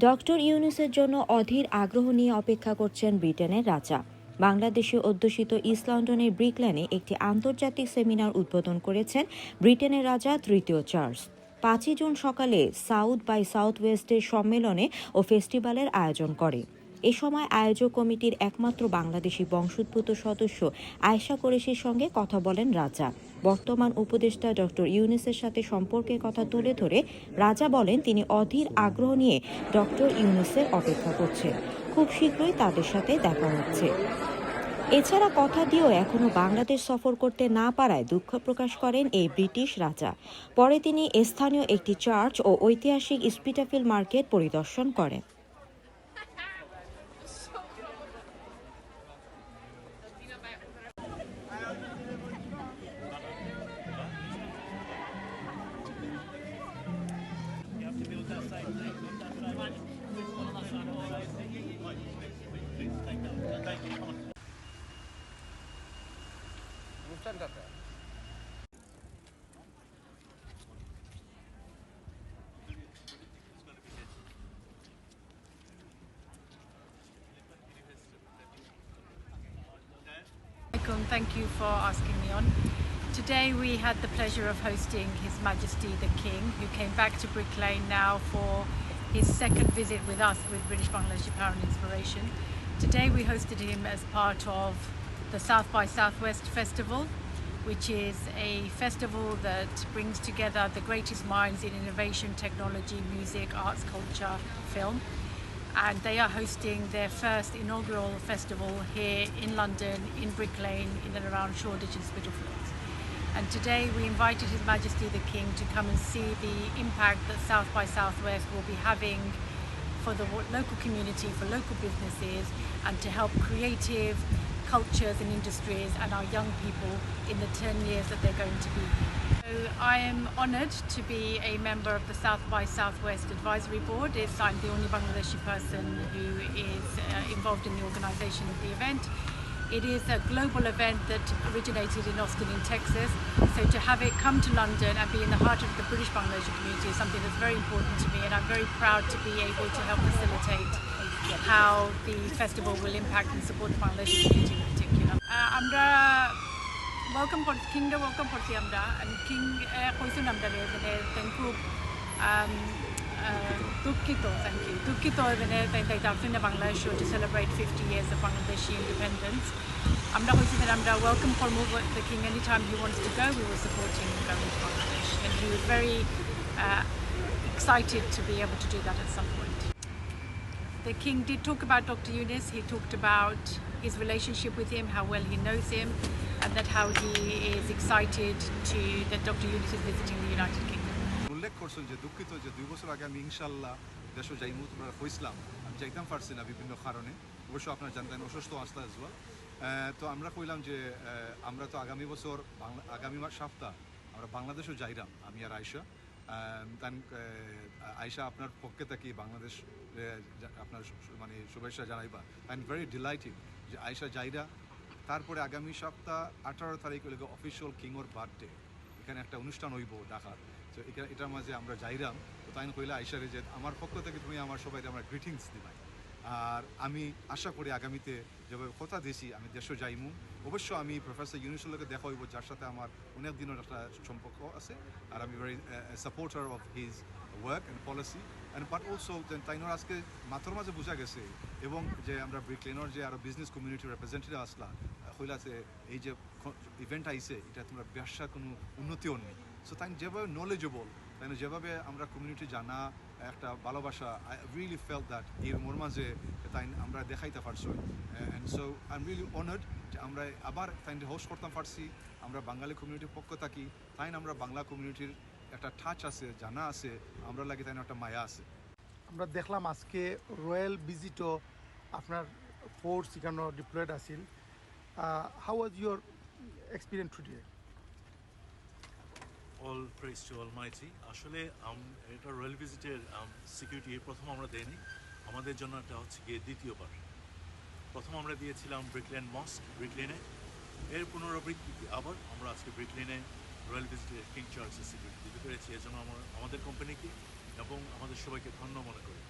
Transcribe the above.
Doctor ইউনূসের জন্য অধীর আগ্রহ নিয়ে অপেক্ষা করছেন ব্রিটেনের রাজা। বাংলাদেশে অধ্যুষিত ইস্ট লন্ডনের ব্রিকল্যানে একটি আন্তর্জাতিক সেমিনার উদ্বোধন করেছেন ব্রিটেনের রাজা তৃতীয় চার্লস। 5 জুন সকালে সাউথ বাই সাউথ ওয়েস্টের সম্মেলনে ও ফেস্টিভ্যালের আয়োজন করে। এ সময় আয়োজক কমিটির একমাত্র বাংলাদেশি বংশোদ্ভূত সদস্য আয়েশা কোরেশির সঙ্গে কথা বলেন রাজা। বর্তমান উপদেষ্টা ডক্টর ইউনূসের সাথে সম্পর্কের কথা তুলে ধরে রাজা বলেন তিনি অধীর আগ্রহ নিয়ে ডক্টর ইউনূসের অপেক্ষা করছেন। খুব শীঘ্রই তাদের সাথে দেখা হচ্ছে। এছাড়া কথা দিয়েও এখনও বাংলাদেশ সফর করতে না পারায় দুঃখ প্রকাশ করেন এই ব্রিটিশ রাজা। পরে তিনি স্থানীয় একটি চার্চ ও ঐতিহাসিক স্পিটাফিল মার্কেট পরিদর্শন করেন। Thank you for asking me on. Today we had the pleasure of hosting His Majesty the King, who came back to Brick Lane now for his second visit with us with British Bangladeshi Power and Inspiration. Today we hosted him as part of the South by Southwest Festival, which is a festival that brings together the greatest minds in innovation, technology, music, arts, culture, film. And they are hosting their first inaugural festival here in London, in Brick Lane, in and around Shoreditch and Spitalfields. And today we invited His Majesty the King to come and see the impact that South by Southwest will be having for the local community, for local businesses, and to help creative cultures and industries and our young people in the 10 years that they're going to be here. So I am honoured to be a member of the South by Southwest Advisory Board. I'm the only Bangladeshi person who is involved in the organisation of the event. It is a global event that originated in Austin in Texas, so to have it come to London and be in the heart of the British Bangladeshi community is something that's very important to me, and I'm very proud to be able to help facilitate how the festival will impact and support the Bangladeshi community in particular. আমরা welcome করছি, কিংটা welcome করছি আমরা, king কইছেন আমরা খুব দুঃখিত মানে তাই তারফিন Bangladesh to celebrate 50 years of Bangladeshi independence. আমরা হয়েছি that আমরা welcome for the king anytime he wants to go. We will support him in going to Bangladesh, and he was very excited to be able to do that at some point. The king did talk about Dr. Yunus. He talked about his relationship with him, how well he knows him, and that how he is excited that Dr. Yunus is visiting the United Kingdom. উল্লেখ করছেন যে দুঃখিত যে 2 বছর আগে আমি ইনশাল্লাহ দেশে যাইমু তোমরা হইছিলাম, আমি যাইতাম পারছি না বিভিন্ন কারণে, অবশ্য আপনারা জানতেন অসুস্থ আসলা আসবা। তো আমরা কইলাম যে আমরা তো আগামী বছর আগামী সপ্তাহ আমরা বাংলাদেশও যাইরাম, আমি আর আয়েশা। আয়েশা আপনার পক্ষে থাকি বাংলাদেশ আপনার মানে শুভেচ্ছা জানাইবা। আই এম ভেরি ডিলাইটেড যে আয়েশা যাইরা। তারপরে আগামী সপ্তাহ 18 তারিখ হইল অফিসিয়াল কিংওর বার্থডে, এখানে একটা অনুষ্ঠান হইব ঢাকার। তো এটার মাঝে আমরা যাইরাম। তো তাই কইলে আয়েশারে যে আমার পক্ষ থেকে তুমি আমার সবাই আমার গ্রিটিংস দিবাই, আর আমি আশা করি আগামীতে যেভাবে কথা দিয়েছি আমি দেশও যাইমু। অবশ্য আমি প্রফেসর ইউনূসের লোকে দেখা হইব, যার সাথে আমার অনেক দিনের একটা সম্পর্ক আছে, আর আমি very supporter of his work and policy but also তাইনোর আজকে মাথার মাঝে বোঝা গেছে, এবং যে আমরা ব্রিক লেনের যে আরও বিজনেস কমিউনিটির রিপ্রেজেন্টেটিভ আসলা হইলাছে এই যে ইভেন্ট আইসে এটা তোমরা ব্যবসার কোনো উন্নতিও নেই। সো তাই যেভাবে নলেজেবল, তাই যেভাবে আমরা কমিউনিটি জানা একটা ভালোবাসা, আই রিয়েলি ফেল্ট দ্যাট এর মোর মাঝে তাই আমরা দেখাইতে পারছি। And so I am really honoured যে আমরা আবার তাই হোস্ট করতাম পারছি। আমরা বাঙালি কমিউনিটির পক্ষ থাকি, তাই আমরা বাংলা কমিউনিটির একটা টাচ আছে, জানা আছে, আমরা লাগে তাই একটা মায়া আছে। আমরা দেখলাম আজকে রয়্যাল ভিজিটও আপনার ফোর্স এখানে ডিপ্লয়েড আছিল। How was your experience today? All praise to almighty. আসলে এটা রয়্যাল ভিজিটের সিকিউরিটি প্রথম আমরা দেইনি, আমাদের জন্য এটা হচ্ছে গিয়ে দ্বিতীয়বার। প্রথম আমরা দিয়েছিলাম ব্রিকলেন মস্ক ব্রিকলেনে, এর পুনরাবৃত্তি আবার আমরা আজকে ব্রিকলেনে রয়্যাল ভিজিটের কিং চার্লসের সিকিউরিটি দিতে পেরেছি। এজন্য আমাদের কোম্পানিকে এবং আমাদের সবাইকে ধন্য মনে করি।